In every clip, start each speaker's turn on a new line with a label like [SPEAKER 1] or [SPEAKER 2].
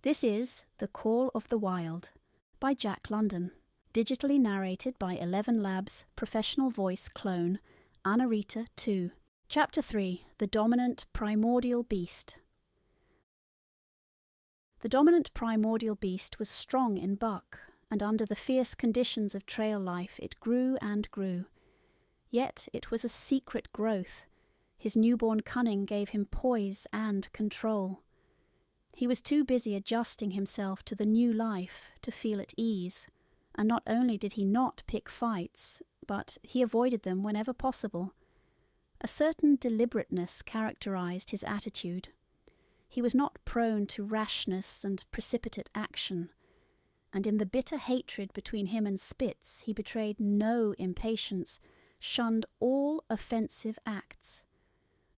[SPEAKER 1] This is The Call of the Wild by Jack London, digitally narrated by ElevenLabs professional voice clone Anarita 2. Chapter 3, The Dominant Primordial Beast. The dominant primordial beast was strong in buck, and under the fierce conditions of trail life it grew and grew. Yet it was a secret growth. His newborn cunning gave him poise and control. He was too busy adjusting himself to the new life to feel at ease, and not only did he not pick fights, but he avoided them whenever possible. A certain deliberateness characterized his attitude. He was not prone to rashness and precipitate action, and in the bitter hatred between him and Spitz he betrayed no impatience, shunned all offensive acts.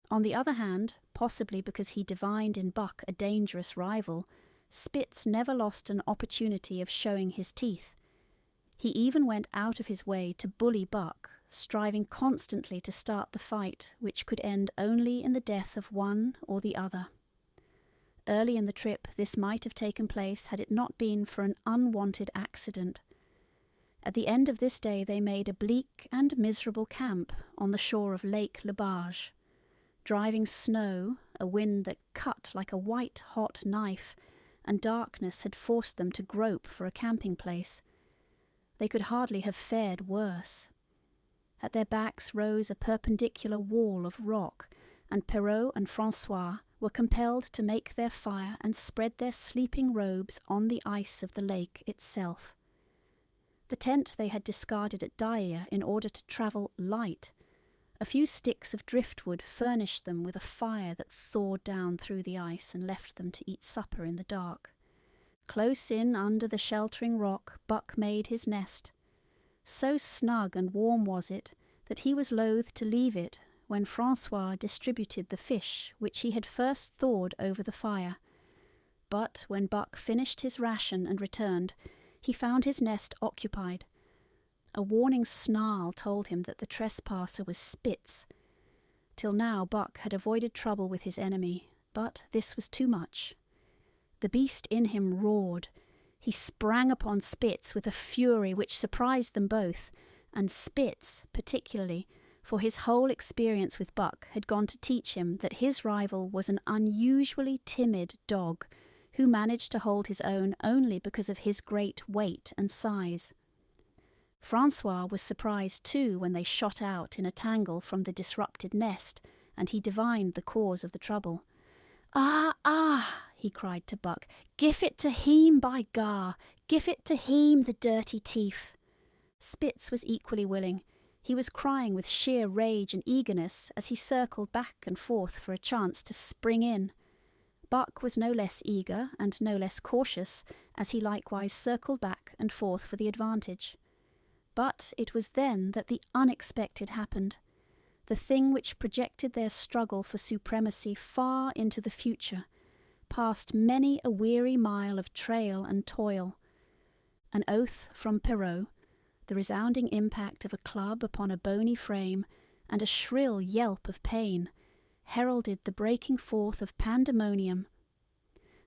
[SPEAKER 1] On the other hand, possibly because he divined in Buck a dangerous rival, Spitz never lost an opportunity of showing his teeth. He even went out of his way to bully Buck, striving constantly to start the fight, which could end only in the death of one or the other. Early in the trip this might have taken place had it not been for an unwanted accident. At the end of this day they made a bleak and miserable camp on the shore of Lake Le Barge. Driving snow, a wind that cut like a white-hot knife, and darkness had forced them to grope for a camping place. They could hardly have fared worse. At their backs rose a perpendicular wall of rock, and Perrault and Francois were compelled to make their fire and spread their sleeping robes on the ice of the lake itself. The tent they had discarded at Daia in order to travel light. A few sticks of driftwood furnished them with a fire that thawed down through the ice and left them to eat supper in the dark. Close in under the sheltering rock, Buck made his nest. So snug and warm was it that he was loath to leave it when Francois distributed the fish which he had first thawed over the fire. But when Buck finished his ration and returned, he found his nest occupied. A warning snarl told him that the trespasser was Spitz. Till now Buck had avoided trouble with his enemy, but this was too much. The beast in him roared. He sprang upon Spitz with a fury which surprised them both, and Spitz, particularly, for his whole experience with Buck had gone to teach him that his rival was an unusually timid dog, who managed to hold his own only because of his great weight and size. Francois was surprised too when they shot out in a tangle from the disrupted nest, and he divined the cause of the trouble. Ah, he cried to Buck, "Gif it to heem, by gar! Gif it to heem, the dirty thief!" Spitz was equally willing. He was crying with sheer rage and eagerness as he circled back and forth for a chance to spring in. Buck was no less eager and no less cautious, as he likewise circled back and forth for the advantage. But it was then that the unexpected happened, the thing which projected their struggle for supremacy far into the future, past many a weary mile of trail and toil. An oath from Perrault, the resounding impact of a club upon a bony frame, and a shrill yelp of pain, heralded the breaking forth of pandemonium.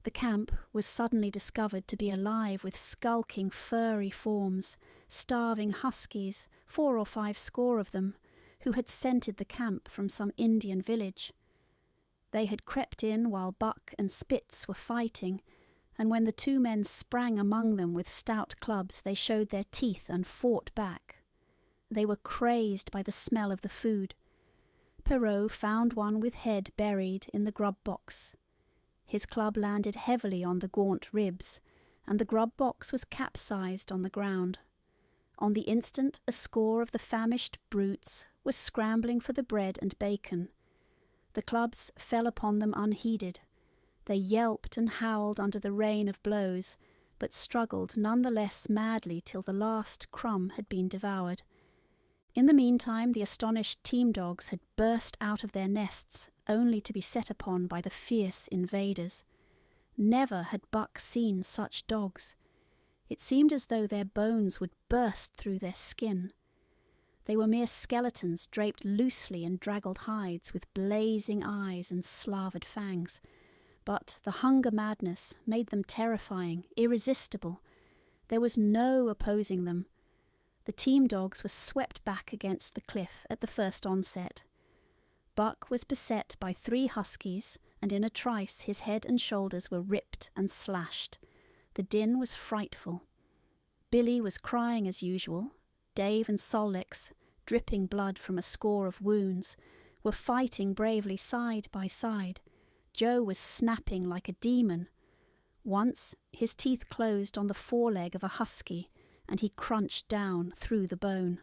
[SPEAKER 1] The camp was suddenly discovered to be alive with skulking furry forms, starving huskies, 4 or 5 score of them, who had scented the camp from some Indian village. They had crept in while Buck and Spitz were fighting, and when the 2 men sprang among them with stout clubs, they showed their teeth and fought back. They were crazed by the smell of the food. Perrault found one with head buried in the grub box. His club landed heavily on the gaunt ribs, and the grub box was capsized on the ground. On the instant, a score of the famished brutes were scrambling for the bread and bacon. The clubs fell upon them unheeded. They yelped and howled under the rain of blows, but struggled none the less madly till the last crumb had been devoured. In the meantime, the astonished team dogs had burst out of their nests, only to be set upon by the fierce invaders. Never had Buck seen such dogs. It seemed as though their bones would burst through their skin. They were mere skeletons draped loosely in draggled hides, with blazing eyes and slavered fangs. But the hunger madness made them terrifying, irresistible. There was no opposing them. The team dogs were swept back against the cliff at the first onset. Buck was beset by 3 huskies, and in a trice his head and shoulders were ripped and slashed. The din was frightful. Billy was crying as usual. Dave and Solix, dripping blood from a score of wounds, were fighting bravely side by side. Joe was snapping like a demon. Once his teeth closed on the foreleg of a husky, and he crunched down through the bone.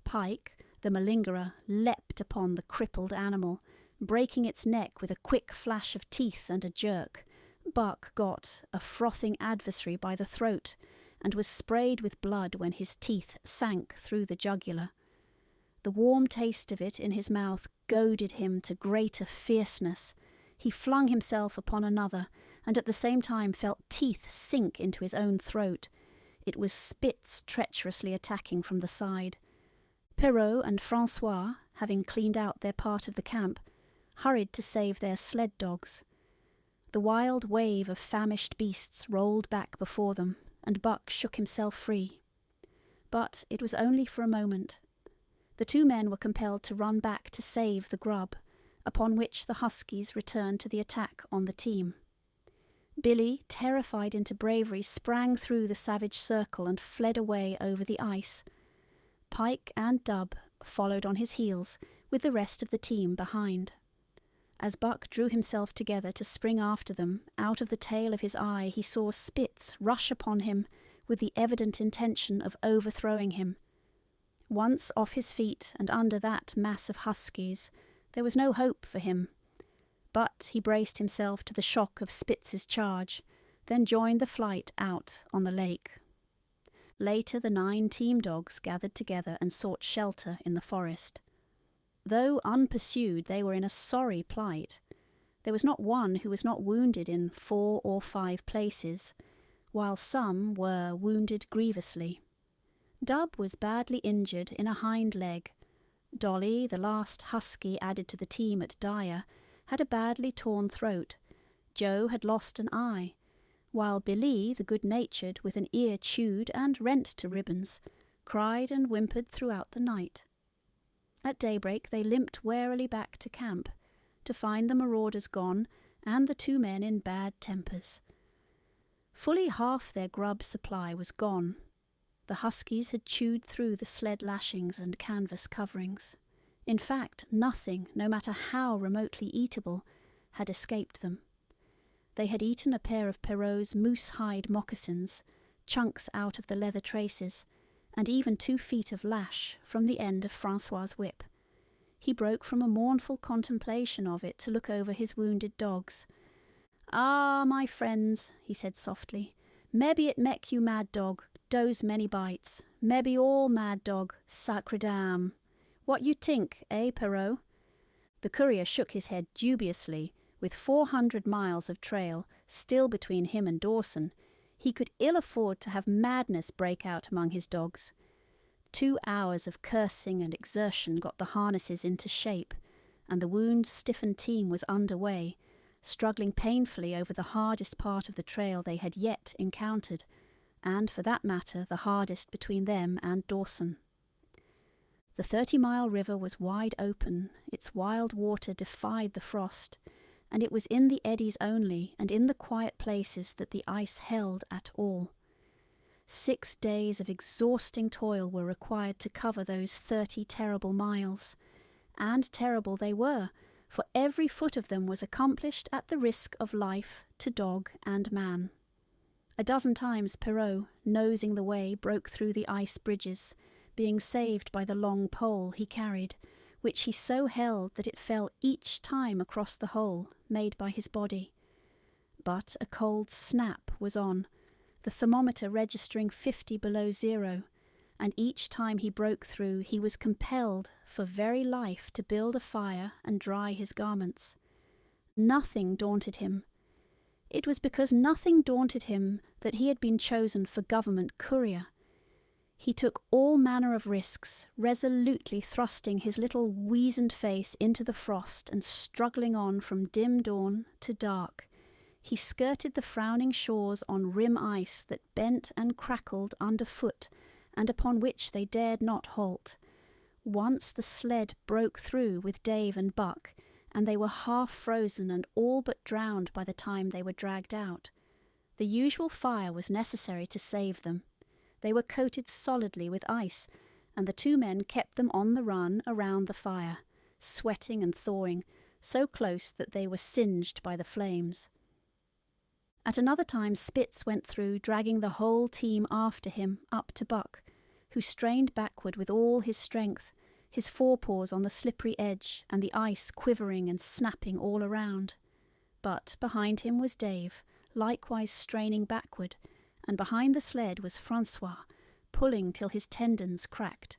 [SPEAKER 1] Pike, the malingerer, leapt upon the crippled animal, breaking its neck with a quick flash of teeth and a jerk. Buck got a frothing adversary by the throat, and was sprayed with blood when his teeth sank through the jugular. The warm taste of it in his mouth goaded him to greater fierceness. He flung himself upon another, and at the same time felt teeth sink into his own throat. It was Spitz treacherously attacking from the side. Perrault and Francois, having cleaned out their part of the camp, hurried to save their sled dogs. The wild wave of famished beasts rolled back before them, and Buck shook himself free. But it was only for a moment. The 2 men were compelled to run back to save the grub, upon which the huskies returned to the attack on the team. Billy, terrified into bravery, sprang through the savage circle and fled away over the ice. Pike and Dub followed on his heels, with the rest of the team behind. As Buck drew himself together to spring after them, out of the tail of his eye he saw Spitz rush upon him with the evident intention of overthrowing him. Once off his feet and under that mass of huskies, there was no hope for him. But he braced himself to the shock of Spitz's charge, then joined the flight out on the lake. Later the 9 team dogs gathered together and sought shelter in the forest. Though unpursued, they were in a sorry plight. There was not one who was not wounded in 4 or 5 places, while some were wounded grievously. Dub was badly injured in a hind leg. Dolly, the last husky added to the team at Dyer, had a badly torn throat. Joe had lost an eye, while Billy, the good-natured, with an ear chewed and rent to ribbons, cried and whimpered throughout the night. At daybreak they limped warily back to camp, to find the marauders gone and the 2 men in bad tempers. Fully half their grub supply was gone. The huskies had chewed through the sled lashings and canvas coverings. In fact, nothing, no matter how remotely eatable, had escaped them. They had eaten a pair of Perrault's moose-hide moccasins, chunks out of the leather traces, and even 2 feet of lash from the end of Francois's whip. He broke from a mournful contemplation of it to look over his wounded dogs. "Ah, my friends," he said softly, "mebbe it mek you mad dog, dose many bites. Mebbe all mad dog, sacre dame. What you think, Perrault?" The courier shook his head dubiously. With 400 miles of trail still between him and Dawson, he could ill afford to have madness break out among his dogs. 2 hours of cursing and exertion got the harnesses into shape, and the wound-stiffened team was under way, struggling painfully over the hardest part of the trail they had yet encountered, and, for that matter, the hardest between them and Dawson. The 30-mile river was wide open, its wild water defied the frost, and it was in the eddies only and in the quiet places that the ice held at all. 6 days of exhausting toil were required to cover those 30 terrible miles, and terrible they were, for every foot of them was accomplished at the risk of life to dog and man. A dozen times Perrault, nosing the way, broke through the ice bridges, being saved by the long pole he carried, which he so held that it fell each time across the hole made by his body. But a cold snap was on, the thermometer registering 50 below zero, and each time he broke through he was compelled for very life to build a fire and dry his garments. Nothing daunted him. It was because nothing daunted him that he had been chosen for government courier. He took all manner of risks, resolutely thrusting his little weazened face into the frost and struggling on from dim dawn to dark. he skirted the frowning shores on rim ice that bent and crackled underfoot and upon which they dared not halt. Once the sled broke through with Dave and Buck, and they were half frozen and all but drowned by the time they were dragged out. The usual fire was necessary to save them. They were coated solidly with ice, and the two men kept them on the run around the fire, sweating and thawing, so close that they were singed by the flames. At another time Spitz went through, dragging the whole team after him up to Buck, who strained backward with all his strength, his forepaws on the slippery edge and the ice quivering and snapping all around. But behind him was Dave, likewise straining backward, and behind the sled was Francois, pulling till his tendons cracked.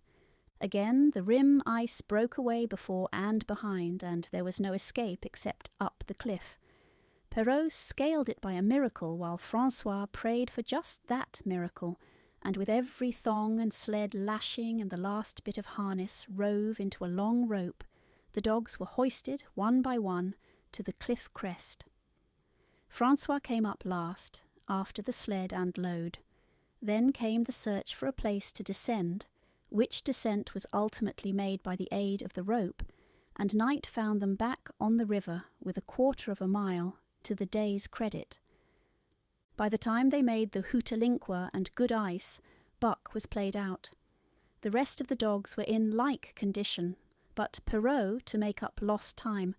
[SPEAKER 1] Again the rim ice broke away before and behind, and there was no escape except up the cliff. Perrault scaled it by a miracle, while Francois prayed for just that miracle, and with every thong and sled lashing and the last bit of harness rove into a long rope, the dogs were hoisted one by one to the cliff crest. Francois came up last, after the sled and load. Then came the search for a place to descend, which descent was ultimately made by the aid of the rope, and night found them back on the river with 1/4 of a mile, to the day's credit. By the time they made the Hootalinqua and good ice, Buck was played out. The rest of the dogs were in like condition, but Perrault, to make up lost time,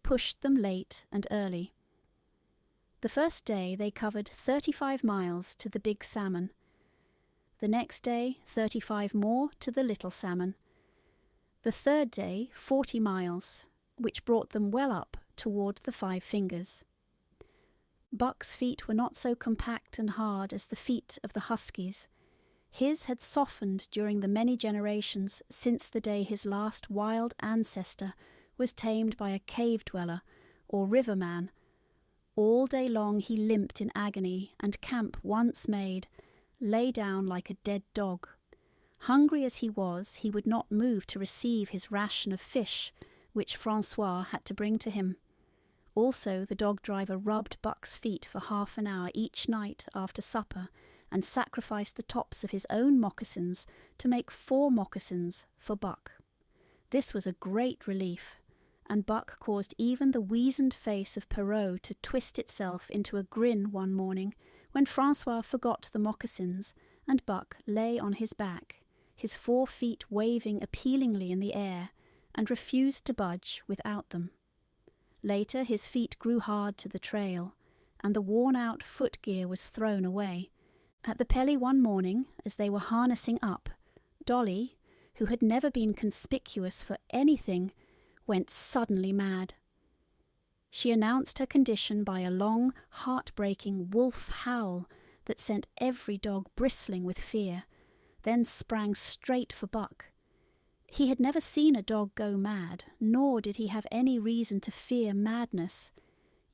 [SPEAKER 1] pushed them late and early. The first day they covered 35 miles to the Big Salmon. The next day 35 more to the Little Salmon. The third day 40 miles, which brought them well up toward the Five Fingers. Buck's feet were not so compact and hard as the feet of the huskies. His had softened during the many generations since the day his last wild ancestor was tamed by a cave-dweller or river-man. All day long he limped in agony, and camp once made, lay down like a dead dog. Hungry as he was, he would not move to receive his ration of fish, which Francois had to bring to him. Also the dog-driver rubbed Buck's feet for half an hour each night after supper, and sacrificed the tops of his own moccasins to make 4 moccasins for Buck. This was a great relief, and Buck caused even the weazened face of Perrault to twist itself into a grin one morning when Francois forgot the moccasins, and Buck lay on his back, his 4 feet waving appealingly in the air, and refused to budge without them. Later his feet grew hard to the trail, and the worn-out foot-gear was thrown away. At the Pelly one morning, as they were harnessing up, Dolly, who had never been conspicuous for anything, went suddenly mad. She announced her condition by a long, heart-breaking wolf howl that sent every dog bristling with fear, then sprang straight for Buck. He had never seen a dog go mad, nor did he have any reason to fear madness,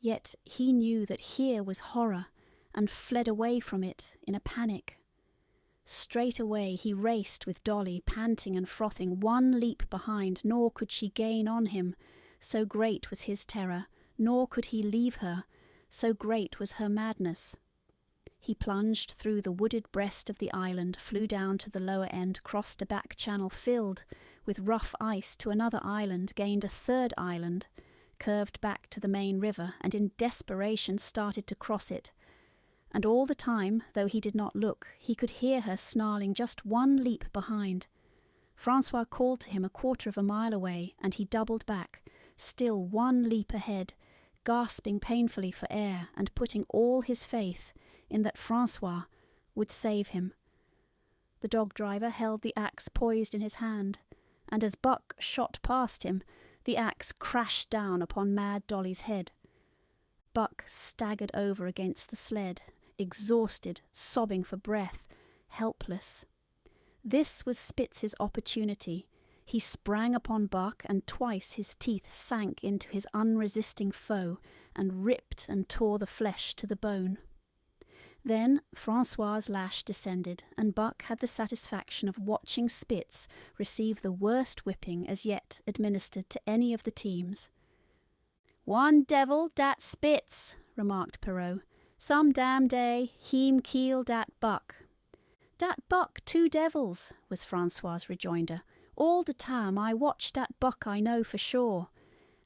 [SPEAKER 1] yet he knew that here was horror, and fled away from it in a panic. Straight away he raced with Dolly, panting and frothing, one leap behind, nor could she gain on him, so great was his terror, nor could he leave her, so great was her madness. He plunged through the wooded breast of the island, flew down to the lower end, crossed a back channel filled with rough ice to another island, gained a third island, curved back to the main river, and in desperation started to cross it. And all the time, though he did not look, he could hear her snarling just one leap behind. Francois called to him 1/4 of a mile away, and he doubled back, still one leap ahead, gasping painfully for air, and putting all his faith in that Francois would save him. The dog-driver held the axe poised in his hand, and as Buck shot past him, the axe crashed down upon Mad Dolly's head. Buck staggered over against the sled, exhausted, sobbing for breath, helpless. This was Spitz's opportunity. He sprang upon Buck, and twice his teeth sank into his unresisting foe, and ripped and tore the flesh to the bone. Then Francois's lash descended, and Buck had the satisfaction of watching Spitz receive the worst whipping as yet administered to any of the teams. "One devil, dat Spitz," remarked Perrault. "Some damn day, heem kill dat buck." "Dat buck two devils," was Francois's rejoinder. "All de time I watch dat buck I know for sure.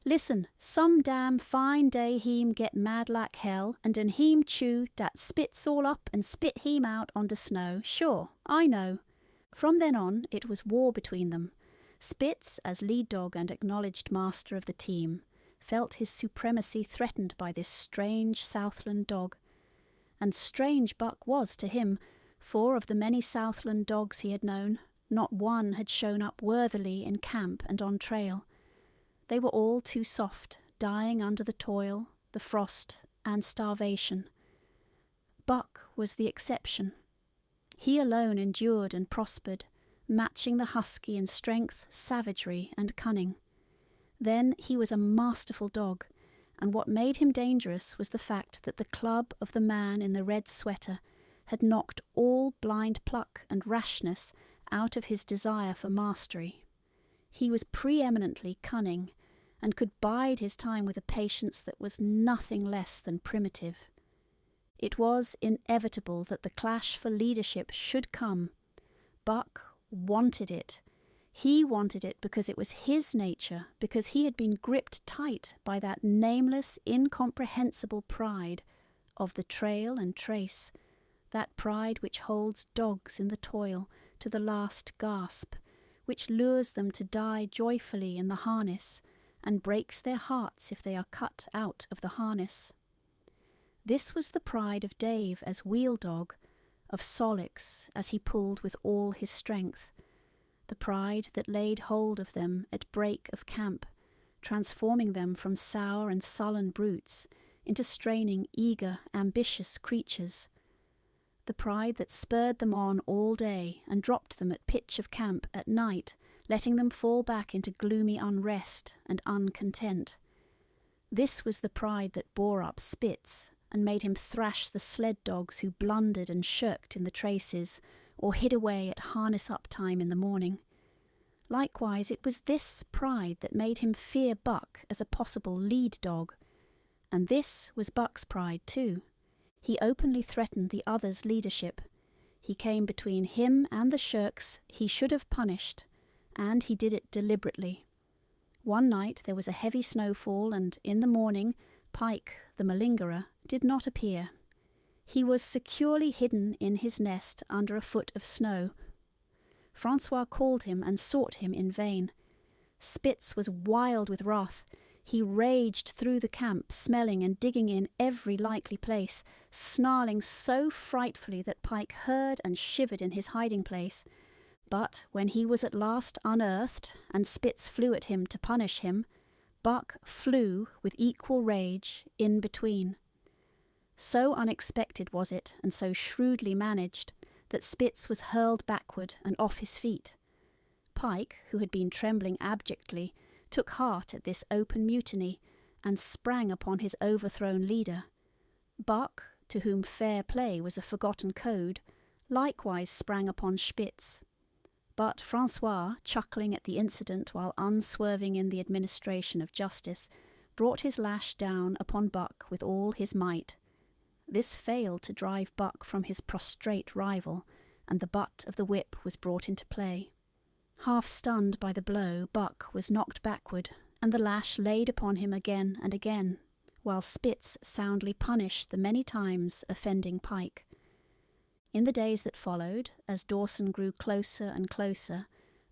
[SPEAKER 1] Listen, some damn fine day heem get mad like hell, and den heem chew dat Spitz all up and spit heem out on de snow. Sure, I know." From then on, it was war between them. Spitz, as lead dog and acknowledged master of the team, felt his supremacy threatened by this strange Southland dog. And strange Buck was to him, for of the many Southland dogs he had known, not one had shown up worthily in camp and on trail. They were all too soft, dying under the toil, the frost, and starvation. Buck was the exception. He alone endured and prospered, matching the husky in strength, savagery, and cunning. Then he was a masterful dog, and what made him dangerous was the fact that the club of the man in the red sweater had knocked all blind pluck and rashness out of his desire for mastery. He was preeminently cunning, and could bide his time with a patience that was nothing less than primitive. It was inevitable that the clash for leadership should come. Buck wanted it. He wanted it because it was his nature, because he had been gripped tight by that nameless, incomprehensible pride of the trail and trace, that pride which holds dogs in the toil to the last gasp, which lures them to die joyfully in the harness, and breaks their hearts if they are cut out of the harness. This was the pride of Dave as wheel dog, of Solix as he pulled with all his strength, the pride that laid hold of them at break of camp, transforming them from sour and sullen brutes into straining, eager, ambitious creatures, the pride that spurred them on all day and dropped them at pitch of camp at night, letting them fall back into gloomy unrest and uncontent. This was the pride that bore up Spitz and made him thrash the sled dogs who blundered and shirked in the traces, or hid away at harness-up time in the morning. Likewise, it was this pride that made him fear Buck as a possible lead dog. And this was Buck's pride too. He openly threatened the other's leadership. He came between him and the shirks he should have punished, and he did it deliberately. One night there was a heavy snowfall, and in the morning Pike, the malingerer, did not appear. He was securely hidden in his nest under a foot of snow. Francois called him and sought him in vain. Spitz was wild with wrath. He raged through the camp, smelling and digging in every likely place, snarling so frightfully that Pike heard and shivered in his hiding place. But when he was at last unearthed, and Spitz flew at him to punish him, Buck flew with equal rage in between. So unexpected was it, and so shrewdly managed, that Spitz was hurled backward and off his feet. Pike, who had been trembling abjectly, took heart at this open mutiny, and sprang upon his overthrown leader. Buck, to whom fair play was a forgotten code, likewise sprang upon Spitz. But Francois, chuckling at the incident while unswerving in the administration of justice, brought his lash down upon Buck with all his might. This failed to drive Buck from his prostrate rival, and the butt of the whip was brought into play. Half stunned by the blow, Buck was knocked backward, and the lash laid upon him again and again, while Spitz soundly punished the many times offending Pike. In the days that followed, as Dawson grew closer and closer,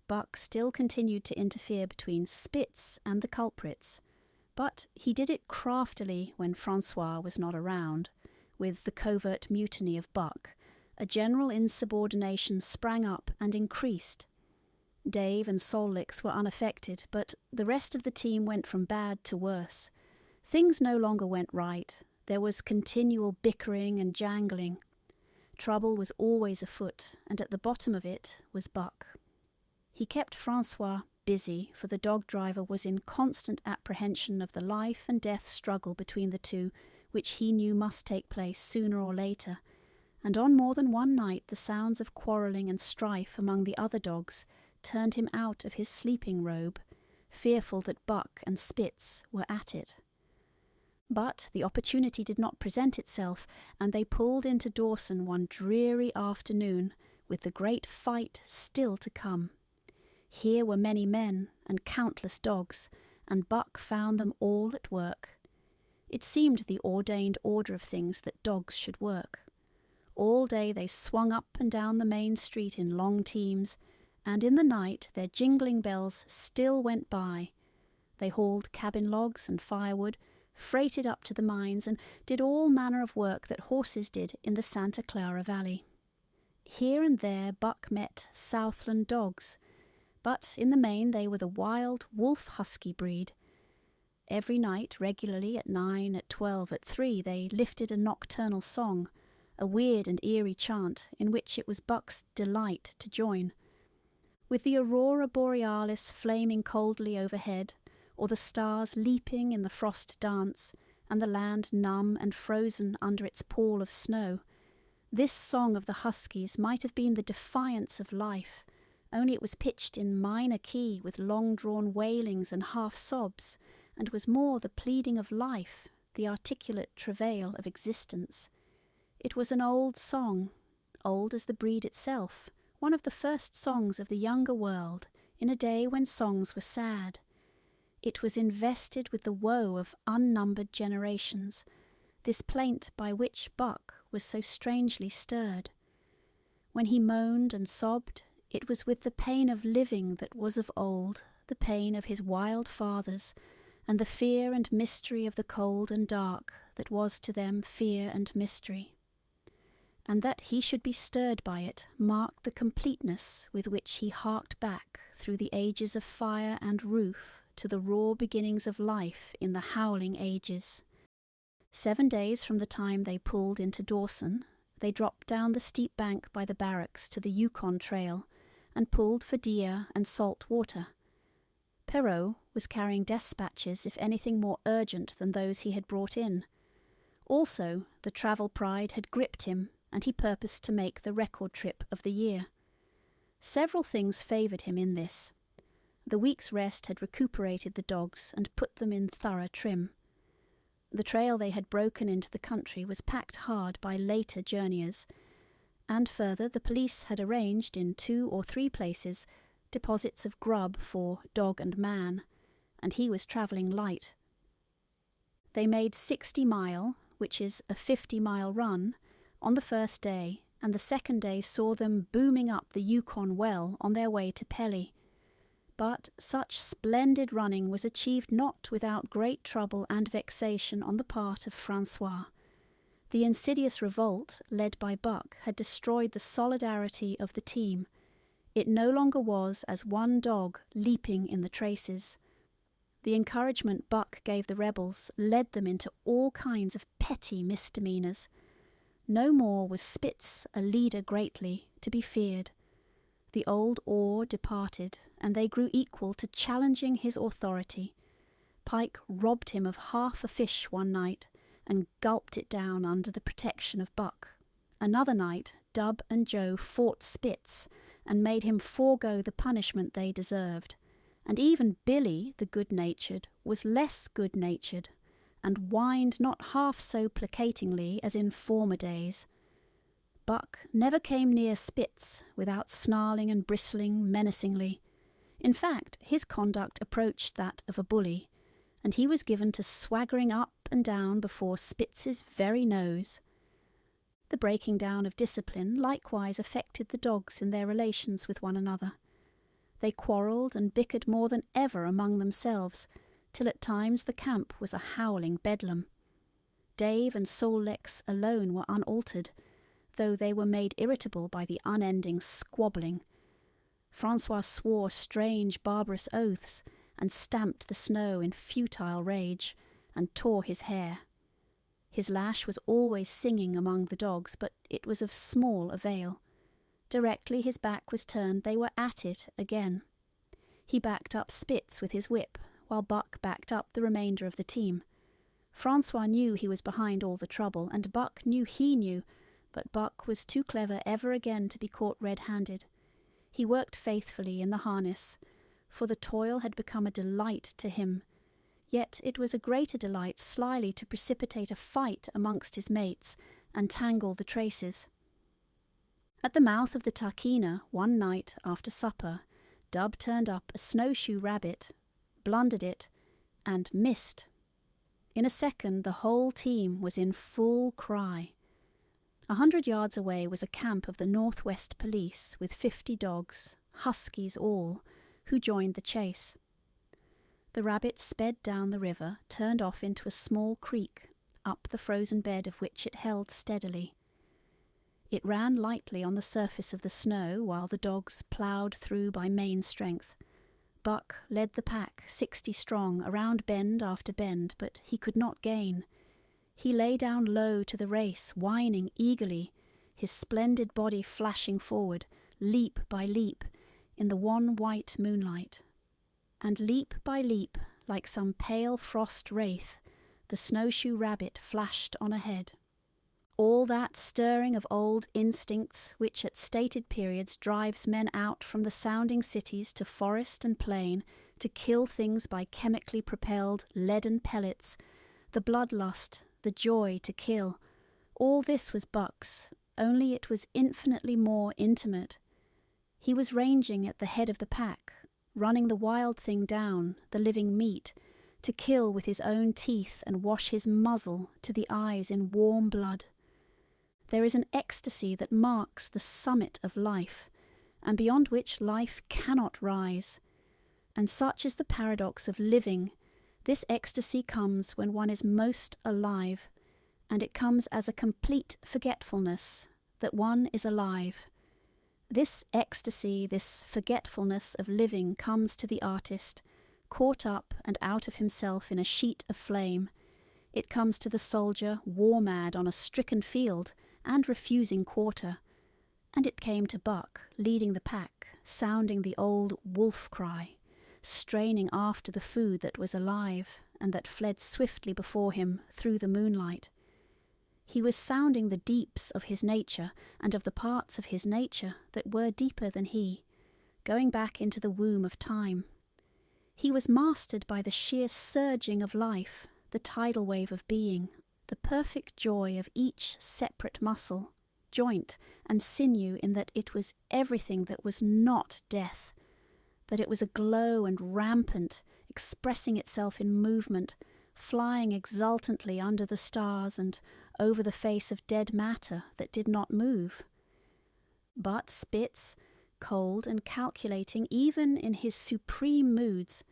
[SPEAKER 1] Buck still continued to interfere between Spitz and the culprits, but he did it craftily when Francois was not around. With the covert mutiny of Buck, a general insubordination sprang up and increased. Dave and Solix were unaffected, but the rest of the team went from bad to worse. Things no longer went right. There was continual bickering and jangling. Trouble was always afoot, and at the bottom of it was Buck. He kept Francois busy, for the dog driver was in constant apprehension of the life and death struggle between the two, which he knew must take place sooner or later, and on more than one night the sounds of quarrelling and strife among the other dogs turned him out of his sleeping robe, fearful that Buck and Spitz were at it. But the opportunity did not present itself, and they pulled into Dawson one dreary afternoon, with the great fight still to come. Here were many men and countless dogs, and Buck found them all at work. It seemed the ordained order of things that dogs should work. All day they swung up and down the main street in long teams, and in the night their jingling bells still went by. They hauled cabin logs and firewood, freighted up to the mines, and did all manner of work that horses did in the Santa Clara Valley. Here and there Buck met Southland dogs, but in the main they were the wild wolf-husky breed. Every night, regularly at 9, at 12, at 3, they lifted a nocturnal song, a weird and eerie chant in which it was Buck's delight to join. With the aurora borealis flaming coldly overhead, or the stars leaping in the frost dance, and the land numb and frozen under its pall of snow, this song of the huskies might have been the defiance of life, only it was pitched in minor key with long-drawn wailings and half-sobs, and was more the pleading of life, the articulate travail of existence. It was an old song, old as the breed itself, one of the first songs of the younger world, in a day when songs were sad. It was invested with the woe of unnumbered generations, this plaint by which Buck was so strangely stirred. When he moaned and sobbed, it was with the pain of living that was of old, the pain of his wild fathers, and the fear and mystery of the cold and dark that was to them fear and mystery. And that he should be stirred by it marked the completeness with which he harked back through the ages of fire and roof to the raw beginnings of life in the howling ages. 7 days from the time they pulled into Dawson, they dropped down the steep bank by the barracks to the Yukon Trail and pulled for deer and salt water. Perrault was carrying despatches, if anything more urgent than those he had brought in. Also, the travel pride had gripped him, and he purposed to make the record trip of the year. Several things favoured him in this. The week's rest had recuperated the dogs and put them in thorough trim. The trail they had broken into the country was packed hard by later journeyers, and further the police had arranged in 2 or 3 places deposits of grub for dog and man, and he was travelling light. They made 60 mile, which is a 50-mile run, on the first day, and the second day saw them booming up the Yukon well on their way to Pelly. But such splendid running was achieved not without great trouble and vexation on the part of Francois. The insidious revolt, led by Buck, had destroyed the solidarity of the team. It no longer was as one dog leaping in the traces. The encouragement Buck gave the rebels led them into all kinds of petty misdemeanours. No more was Spitz, a leader greatly, to be feared. The old awe departed, and they grew equal to challenging his authority. Pike robbed him of half a fish one night, and gulped it down under the protection of Buck. Another night, Dub and Joe fought Spitz, and made him forego the punishment they deserved. And even Billy, the good-natured, was less good-natured, and whined not half so placatingly as in former days. Buck never came near Spitz without snarling and bristling menacingly. In fact, his conduct approached that of a bully, and he was given to swaggering up and down before Spitz's very nose. The breaking down of discipline likewise affected the dogs in their relations with one another. They quarrelled and bickered more than ever among themselves, till at times the camp was a howling bedlam. Dave and Sol-Leks alone were unaltered, though they were made irritable by the unending squabbling. Francois swore strange barbarous oaths, and stamped the snow in futile rage, and tore his hair. His lash was always singing among the dogs, but it was of small avail. Directly his back was turned, they were at it again. He backed up Spitz with his whip, while Buck backed up the remainder of the team. Francois knew he was behind all the trouble, and Buck knew he knew, but Buck was too clever ever again to be caught red-handed. He worked faithfully in the harness, for the toil had become a delight to him. Yet it was a greater delight slyly to precipitate a fight amongst his mates and tangle the traces. At the mouth of the Tahkeena, one night after supper, Dub turned up a snowshoe rabbit, blundered it, and missed. In a second the whole team was in full cry. 100 yards away was a camp of the Northwest Police with 50 dogs, huskies all, who joined the chase. The rabbit sped down the river, turned off into a small creek, up the frozen bed of which it held steadily. It ran lightly on the surface of the snow while the dogs ploughed through by main strength. Buck led the pack 60 strong around bend after bend, but he could not gain. He lay down low to the race, whining eagerly, his splendid body flashing forward, leap by leap, in the wan white moonlight. And leap by leap, like some pale frost wraith, the snowshoe rabbit flashed on ahead. All that stirring of old instincts which at stated periods drives men out from the sounding cities to forest and plain to kill things by chemically propelled leaden pellets, the bloodlust, the joy to kill, all this was Buck's, only it was infinitely more intimate. He was ranging at the head of the pack, running the wild thing down, the living meat, to kill with his own teeth and wash his muzzle to the eyes in warm blood. There is an ecstasy that marks the summit of life, and beyond which life cannot rise. And such is the paradox of living. This ecstasy comes when one is most alive, and it comes as a complete forgetfulness that one is alive. This ecstasy, this forgetfulness of living comes to the artist, caught up and out of himself in a sheet of flame. It comes to the soldier, war-mad on a stricken field, and refusing quarter. And it came to Buck, leading the pack, sounding the old wolf cry, straining after the food that was alive, and that fled swiftly before him through the moonlight. He was sounding the deeps of his nature, and of the parts of his nature that were deeper than he, going back into the womb of time. He was mastered by the sheer surging of life, the tidal wave of being, the perfect joy of each separate muscle, joint, and sinew, in that it was everything that was not death, that it was aglow and rampant, expressing itself in movement, flying exultantly under the stars and over the face of dead matter that did not move. But Spitz, cold and calculating even in his supreme moods,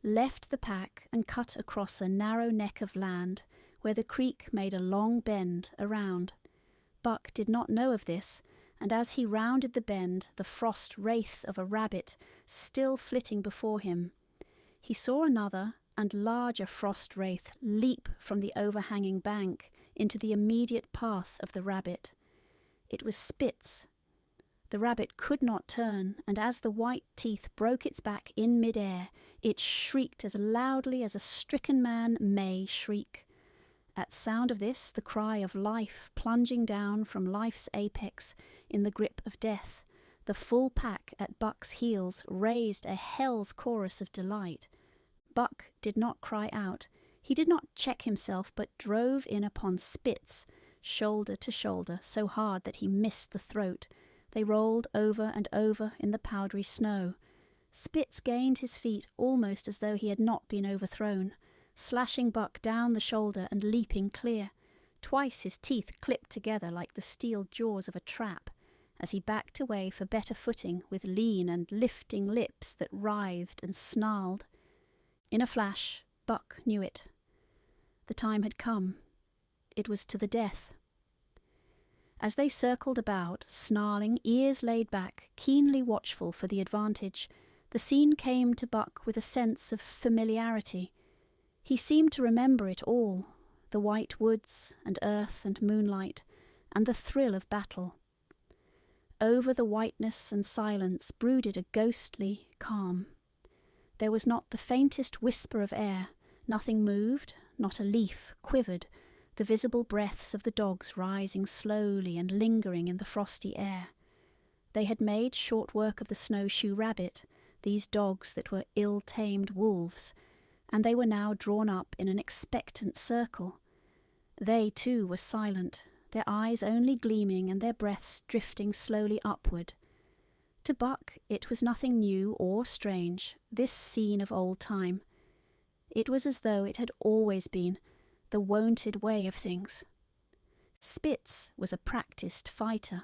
[SPEAKER 1] left the pack and cut across a narrow neck of land where the creek made a long bend around. Buck did not know of this, and as he rounded the bend, the frost wraith of a rabbit still flitting before him, he saw another and larger frost wraith leap from the overhanging bank into the immediate path of the rabbit. It was Spitz. The rabbit could not turn, and as the white teeth broke its back in mid-air, it shrieked as loudly as a stricken man may shriek. At sound of this, the cry of life plunging down from life's apex in the grip of death, the full pack at Buck's heels raised a hell's chorus of delight. Buck did not cry out. He did not check himself, but drove in upon Spitz, shoulder to shoulder, so hard that he missed the throat. They rolled over and over in the powdery snow. Spitz gained his feet almost as though he had not been overthrown, slashing Buck down the shoulder and leaping clear. Twice his teeth clipped together like the steel jaws of a trap, as he backed away for better footing with lean and lifting lips that writhed and snarled. In a flash, Buck knew it. The time had come. It was to the death. As they circled about, snarling, ears laid back, keenly watchful for the advantage, the scene came to Buck with a sense of familiarity. He seemed to remember it all, the white woods and earth and moonlight, and the thrill of battle. Over the whiteness and silence brooded a ghostly calm. There was not the faintest whisper of air, nothing moved, not a leaf quivered, the visible breaths of the dogs rising slowly and lingering in the frosty air. They had made short work of the snowshoe rabbit, these dogs that were ill-tamed wolves, and they were now drawn up in an expectant circle. They, too, were silent, their eyes only gleaming and their breaths drifting slowly upward. To Buck it was nothing new or strange, this scene of old time. It was as though it had always been, the wonted way of things. Spitz was a practised fighter.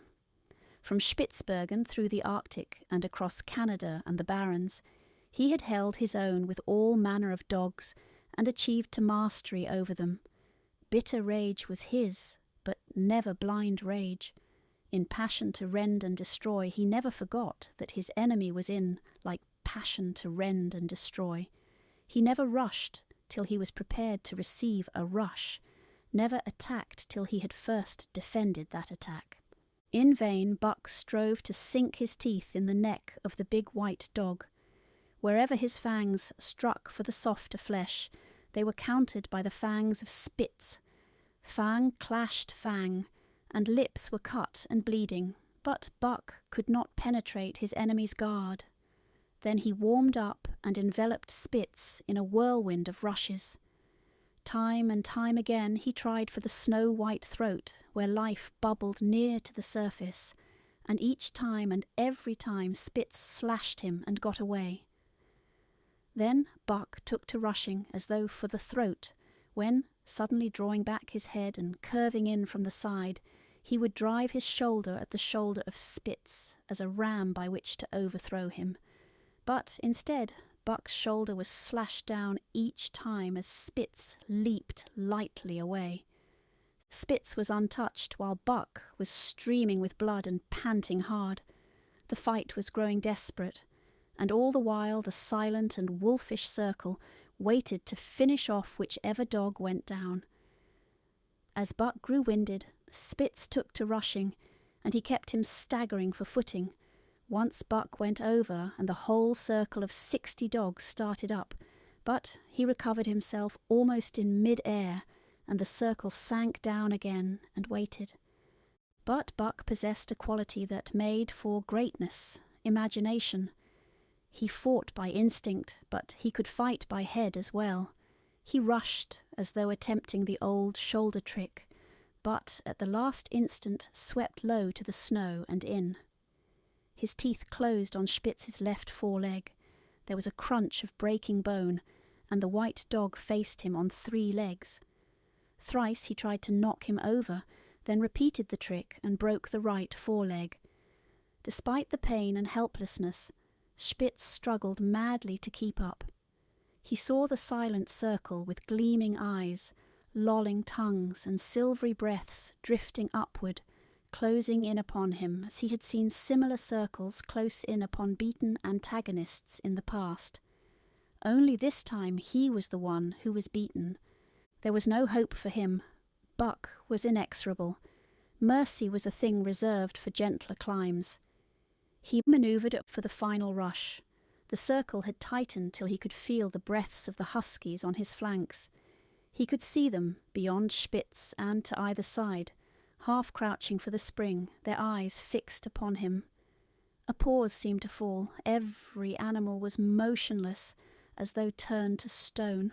[SPEAKER 1] From Spitzbergen through the Arctic and across Canada and the Barrens, he had held his own with all manner of dogs and achieved to mastery over them. Bitter rage was his, but never blind rage. In passion to rend and destroy, he never forgot that his enemy was in, like passion to rend and destroy. He never rushed till he was prepared to receive a rush, never attacked till he had first defended that attack. In vain Buck strove to sink his teeth in the neck of the big white dog. Wherever his fangs struck for the softer flesh, they were countered by the fangs of Spitz. Fang clashed fang, and lips were cut and bleeding, but Buck could not penetrate his enemy's guard. Then he warmed up and enveloped Spitz in a whirlwind of rushes. Time and time again he tried for the snow-white throat, where life bubbled near to the surface, and each time and every time Spitz slashed him and got away. Then Buck took to rushing as though for the throat, when, suddenly drawing back his head and curving in from the side, he would drive his shoulder at the shoulder of Spitz as a ram by which to overthrow him. But instead, Buck's shoulder was slashed down each time as Spitz leaped lightly away. Spitz was untouched, while Buck was streaming with blood and panting hard. The fight was growing desperate, and all the while the silent and wolfish circle waited to finish off whichever dog went down. As Buck grew winded, Spitz took to rushing, and he kept him staggering for footing. Once Buck went over, and the whole circle of 60 dogs started up, but he recovered himself almost in mid-air, and the circle sank down again and waited. But Buck possessed a quality that made for greatness, imagination. He fought by instinct, but he could fight by head as well. He rushed as though attempting the old shoulder trick, but at the last instant swept low to the snow and in. His teeth closed on Spitz's left foreleg. There was a crunch of breaking bone, and the white dog faced him on 3 legs. Thrice he tried to knock him over, then repeated the trick and broke the right foreleg. Despite the pain and helplessness, Spitz struggled madly to keep up. He saw the silent circle with gleaming eyes, lolling tongues and silvery breaths drifting upward, closing in upon him as he had seen similar circles close in upon beaten antagonists in the past. Only this time he was the one who was beaten. There was no hope for him. Buck was inexorable. Mercy was a thing reserved for gentler climes. He manoeuvred up for the final rush. The circle had tightened till he could feel the breaths of the huskies on his flanks. He could see them, beyond Spitz and to either side, half crouching for the spring, their eyes fixed upon him. A pause seemed to fall. Every animal was motionless, as though turned to stone.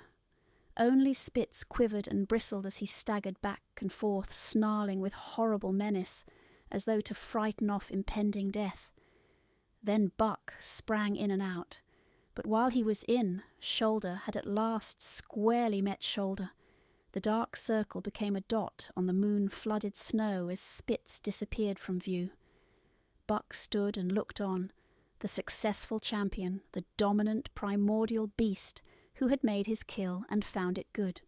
[SPEAKER 1] Only Spitz quivered and bristled as he staggered back and forth, snarling with horrible menace, as though to frighten off impending death. Then Buck sprang in and out, but while he was in, shoulder had at last squarely met shoulder. The dark circle became a dot on the moon-flooded snow as Spitz disappeared from view. Buck stood and looked on, the successful champion, the dominant primordial beast who had made his kill and found it good.